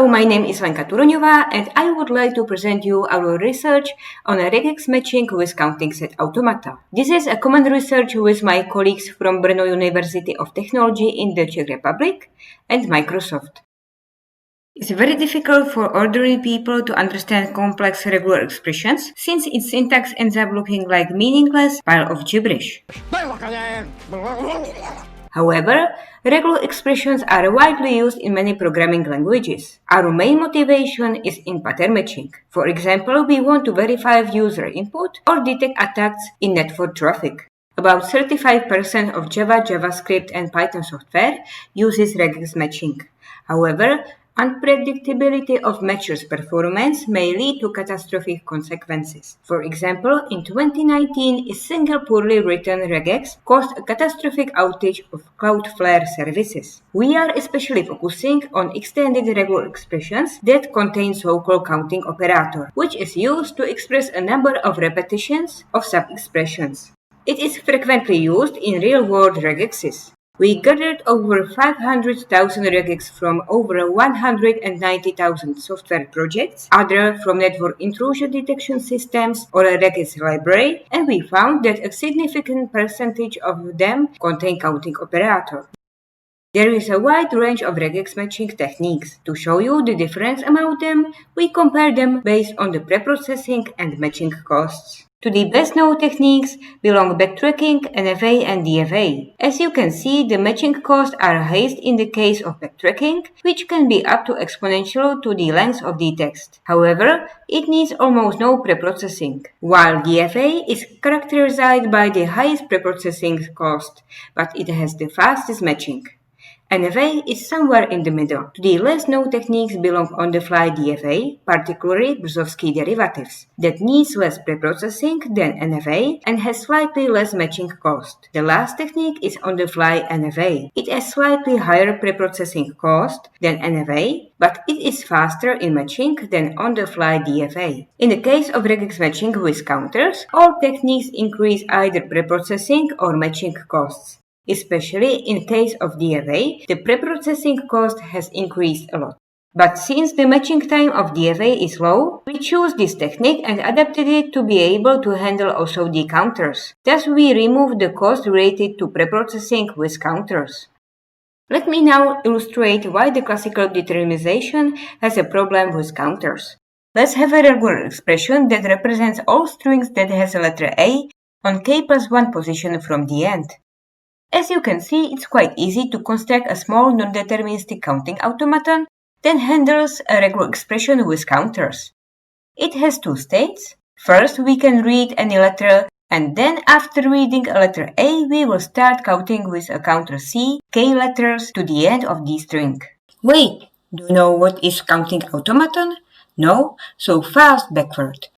Hello, my name is Lenka Turoňová and I would like to present you our research on Regex matching with counting set Automata. This is a common research with my colleagues from Brno University of Technology in the Czech Republic and Microsoft. It's very difficult for ordinary people to understand complex regular expressions since its syntax ends up looking like meaningless pile of gibberish. However, regular expressions are widely used in many programming languages. Our main motivation is in pattern matching. For example, we want to verify user input or detect attacks in network traffic. About 35% of Java, JavaScript and Python software uses regex matching. However, unpredictability of matcher's performance may lead to catastrophic consequences. For example, in 2019, a single poorly written regex caused a catastrophic outage of Cloudflare services. We are especially focusing on extended regular expressions that contain so-called counting operator, which is used to express a number of repetitions of sub-expressions. It is frequently used in real-world regexes. We gathered over 500,000 regex from over 190,000 software projects, other from network intrusion detection systems or a regex library, and we found that a significant percentage of them contain counting operator. There is a wide range of regex matching techniques. To show you the difference among them, we compare them based on the preprocessing and matching costs. To the best known techniques belong backtracking, NFA and DFA. As you can see, the matching costs are highest in the case of backtracking, which can be up to exponential to the length of the text. However, it needs almost no preprocessing, while DFA is characterized by the highest preprocessing cost, but it has the fastest matching. NFA is somewhere in the middle. To the less known techniques belong on-the-fly DFA, particularly Brzovsky derivatives, that needs less preprocessing than NFA and has slightly less matching cost. The last technique is on-the-fly NFA. It has slightly higher preprocessing cost than NFA, but it is faster in matching than on-the-fly DFA. In the case of regex matching with counters, all techniques increase either preprocessing or matching costs. Especially in case of DFA, the preprocessing cost has increased a lot. But since the matching time of DFA is low, we chose this technique and adapted it to be able to handle also the counters. Thus, we remove the cost related to preprocessing with counters. Let me now illustrate why the classical determinization has a problem with counters. Let's have a regular expression that represents all strings that has a letter A on k+1 position from the end. As you can see, it's quite easy to construct a small non-deterministic counting automaton that handles a regular expression with counters. It has two states. First, we can read any letter, and then after reading a letter A, we will start counting with a counter C, K letters to the end of the string. Wait, do you know what is counting automaton? No? So fast backward.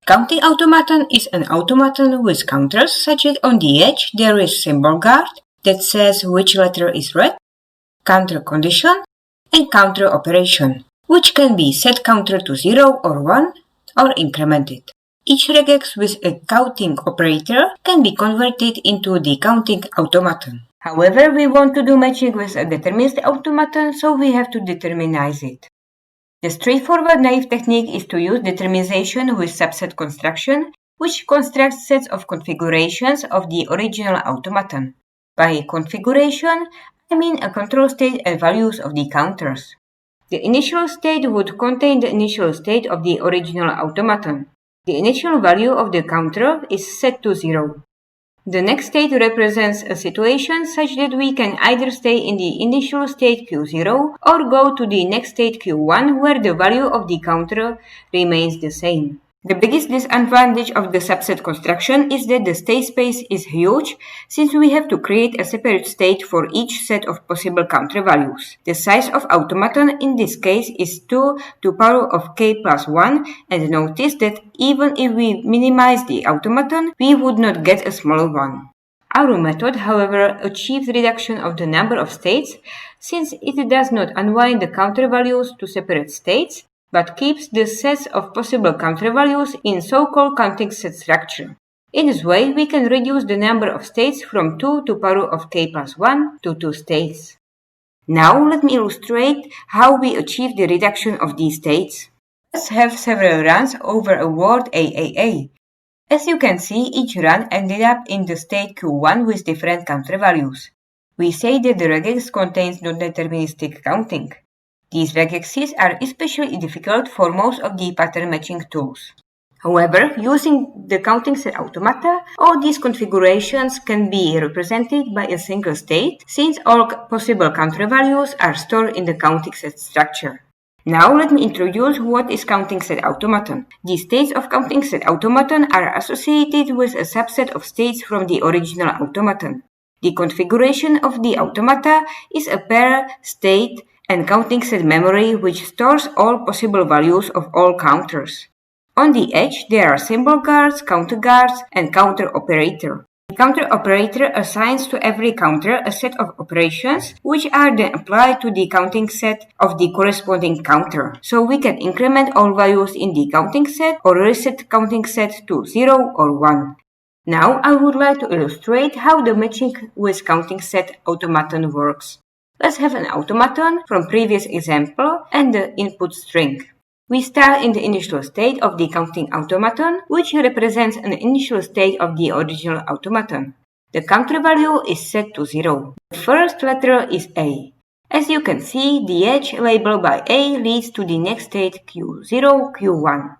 Counting automaton is an automaton with counters such that on the edge there is symbol guard that says which letter is read, counter condition, and counter operation, which can be set counter to 0 or 1 or incremented. Each regex with a counting operator can be converted into the counting automaton. However, we want to do matching with a deterministic automaton, so we have to determinize it. The straightforward naive technique is to use determinization with subset construction, which constructs sets of configurations of the original automaton. By configuration, I mean a control state and values of the counters. The initial state would contain the initial state of the original automaton. The initial value of the counter is set to 0. The next state represents a situation such that we can either stay in the initial state Q0 or go to the next state Q1 where the value of the counter remains the same. The biggest disadvantage of the subset construction is that the state space is huge since we have to create a separate state for each set of possible counter values. The size of automaton in this case is 2 to the power of k+1, and notice that even if we minimize the automaton, we would not get a smaller one. Our method, however, achieves reduction of the number of states since it does not unwind the counter values to separate states, but keeps the sets of possible counter values in so-called counting set structure. In this way, we can reduce the number of states from 2 to the power of k+1 to 2 states. Now let me illustrate how we achieve the reduction of these states. Let's have several runs over a word AAA. As you can see, each run ended up in the state Q1 with different counter values. We say that the regex contains non-deterministic counting. These regexes are especially difficult for most of the pattern matching tools. However, using the counting set automata, all these configurations can be represented by a single state, since all possible counter values are stored in the counting set structure. Now let me introduce what is counting set automaton. The states of counting set automaton are associated with a subset of states from the original automaton. The configuration of the automata is a pair, state, and counting set memory which stores all possible values of all counters. On the edge, there are symbol guards, counter guards, and counter operator. The counter operator assigns to every counter a set of operations which are then applied to the counting set of the corresponding counter. So we can increment all values in the counting set or reset counting set to 0 or 1. Now I would like to illustrate how the matching with counting set automaton works. Let's have an automaton from previous example and the input string. We start in the initial state of the counting automaton, which represents an initial state of the original automaton. The counter value is set to 0. The first letter is A. As you can see, the edge labeled by A leads to the next state Q0, Q1.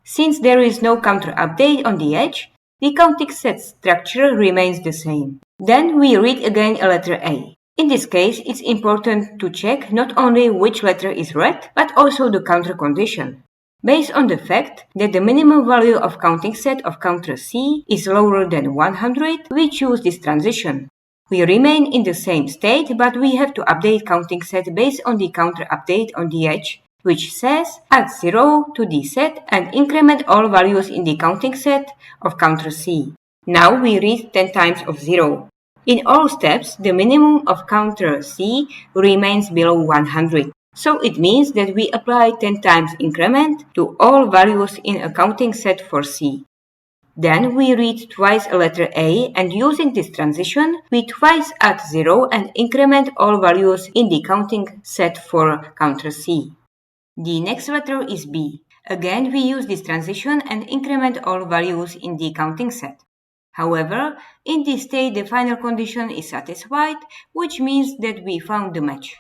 Since there is no counter update on the edge, the counting set structure remains the same. Then we read again a letter A. In this case, it's important to check not only which letter is read, but also the counter condition. Based on the fact that the minimum value of counting set of counter C is lower than 100, we choose this transition. We remain in the same state, but we have to update counting set based on the counter update on the edge, which says add 0 to the set and increment all values in the counting set of counter C. Now we read 10 times of 0. In all steps, the minimum of counter C remains below 100. So it means that we apply 10 times increment to all values in a counting set for C. Then we read twice a letter A, and using this transition, we twice add 0 and increment all values in the counting set for counter C. The next letter is B. Again, we use this transition and increment all values in the counting set. However, in this state the final condition is satisfied, which means that we found the match.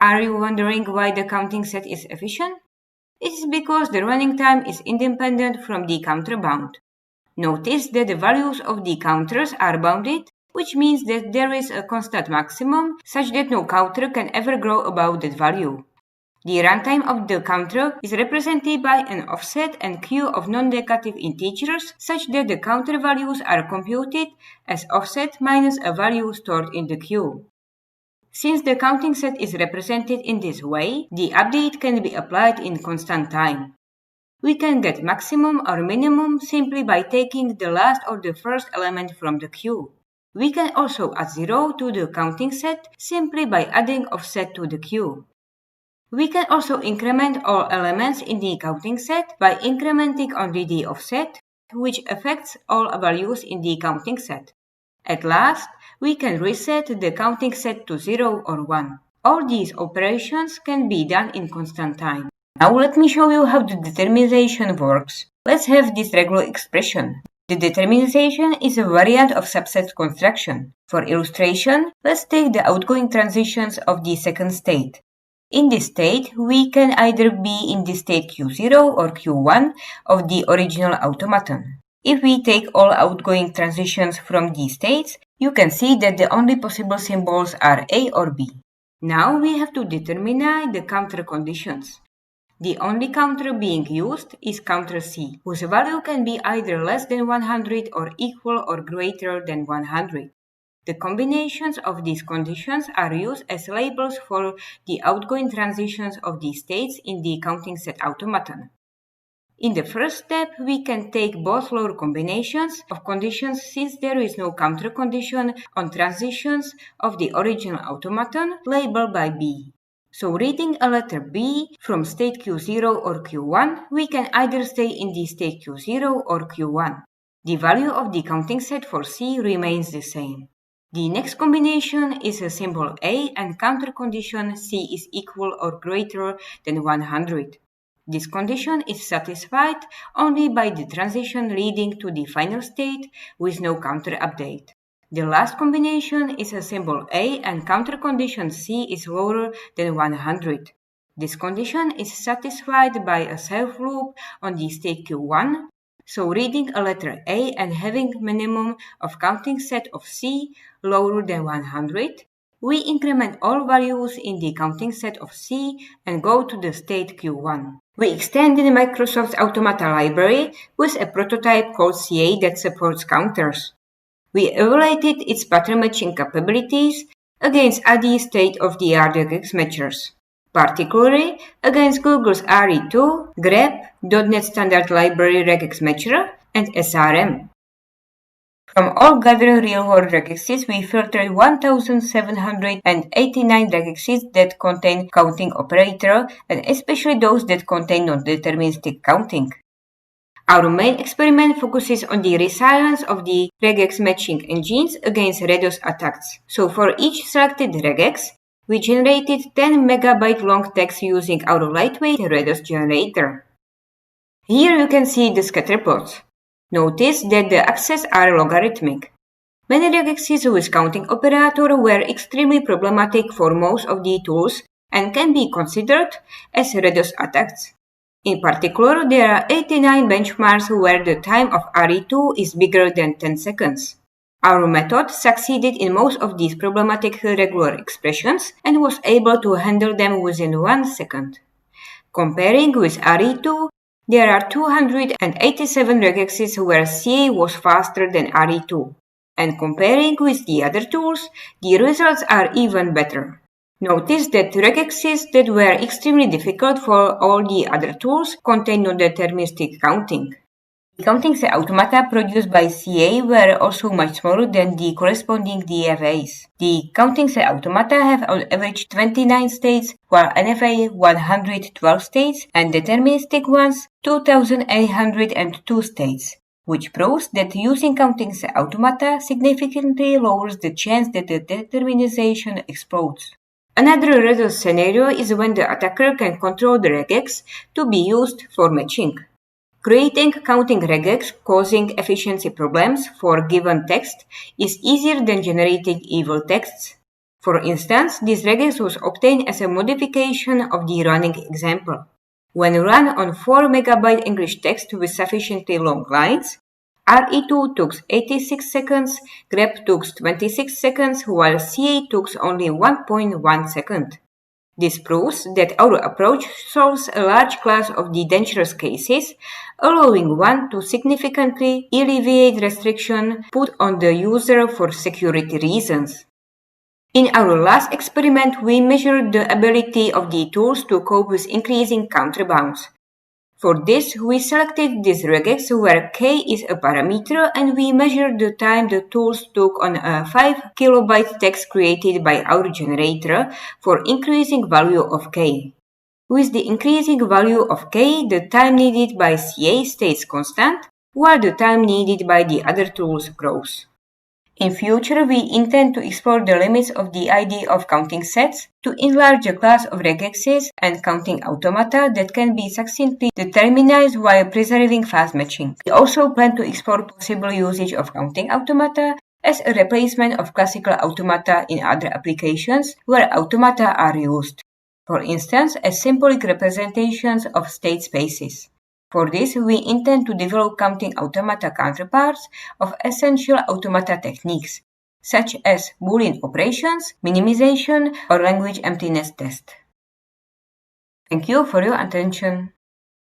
Are you wondering why the counting set is efficient? It is because the running time is independent from the counter bound. Notice that the values of the counters are bounded, which means that there is a constant maximum such that no counter can ever grow above that value. The runtime of the counter is represented by an offset and queue of non-negative integers such that the counter values are computed as offset minus a value stored in the queue. Since the counting set is represented in this way, the update can be applied in constant time. We can get maximum or minimum simply by taking the last or the first element from the queue. We can also add 0 to the counting set simply by adding offset to the queue. We can also increment all elements in the counting set by incrementing only the offset, which affects all values in the counting set. At last, we can reset the counting set to 0 or 1. All these operations can be done in constant time. Now let me show you how the determinization works. Let's have this regular expression. The determinization is a variant of subset construction. For illustration, let's take the outgoing transitions of the second state. In this state, we can either be in the state Q0 or Q1 of the original automaton. If we take all outgoing transitions from these states, you can see that the only possible symbols are A or B. Now we have to determine the counter conditions. The only counter being used is counter C, whose value can be either less than 100 or equal or greater than 100. The combinations of these conditions are used as labels for the outgoing transitions of these states in the counting set automaton. In the first step, we can take both lower combinations of conditions since there is no counter condition on transitions of the original automaton labeled by B. So reading a letter B from state Q0 or Q1, we can either stay in the state Q0 or Q1. The value of the counting set for C remains the same. The next combination is a symbol A and counter condition C is equal or greater than 100. This condition is satisfied only by the transition leading to the final state with no counter update. The last combination is a symbol A and counter condition C is lower than 100. This condition is satisfied by a self loop on the state Q1, so reading a letter A and having minimum of counting set of C lower than 100, we increment all values in the counting set of C and go to the state Q1. We extended Microsoft's Automata library with a prototype called CA that supports counters. We evaluated its pattern matching capabilities against other state-of-the-art regex matchers, particularly against Google's RE2, grep, .NET Standard Library regex matcher, and SRM. From all gathered real-world regexes, we filtered 1,789 regexes that contain counting operator, and especially those that contain non-deterministic counting. Our main experiment focuses on the resilience of the regex matching engines against RDOS attacks. So for each selected regex, we generated 10 MB long text using our lightweight RDOS generator. Here you can see the scatter plots. Notice that the axes are logarithmic. Many regexes with counting operator were extremely problematic for most of the tools and can be considered as RDOS attacks. In particular, there are 89 benchmarks where the time of RE2 is bigger than 10 seconds. Our method succeeded in most of these problematic regular expressions and was able to handle them within 1 second. Comparing with RE2, there are 287 regexes where CA was faster than RE2, and comparing with the other tools, the results are even better. Notice that regexes that were extremely difficult for all the other tools contain non-deterministic counting. The counting set automata produced by CA were also much smaller than the corresponding DFAs. The counting set automata have on average 29 states, while NFA 112 states and deterministic ones 2,802 states, which proves that using counting set automata significantly lowers the chance that the determinization explodes. Another RDOS scenario is when the attacker can control the regex to be used for matching. Creating counting regex causing efficiency problems for given text is easier than generating evil texts. For instance, this regex was obtained as a modification of the running example. When run on 4 MB English text with sufficiently long lines, RE2 took 86 seconds, grep took 26 seconds, while CA took only 1.1 second. This proves that our approach solves a large class of the dangerous cases, allowing one to significantly alleviate restriction put on the user for security reasons. In our last experiment, we measured the ability of the tools to cope with increasing counterbounds. For this, we selected this regex where k is a parameter and we measured the time the tools took on a 5 KB text created by our generator for increasing value of k. With the increasing value of k, the time needed by CA stays constant, while the time needed by the other tools grows. In future, we intend to explore the limits of the idea of counting sets to enlarge the class of regexes and counting automata that can be succinctly determinized while preserving fast matching. We also plan to explore possible usage of counting automata as a replacement of classical automata in other applications where automata are used, for instance as symbolic representations of state spaces. For this, we intend to develop counting automata counterparts of essential automata techniques, such as Boolean operations, minimization, or language emptiness test. Thank you for your attention.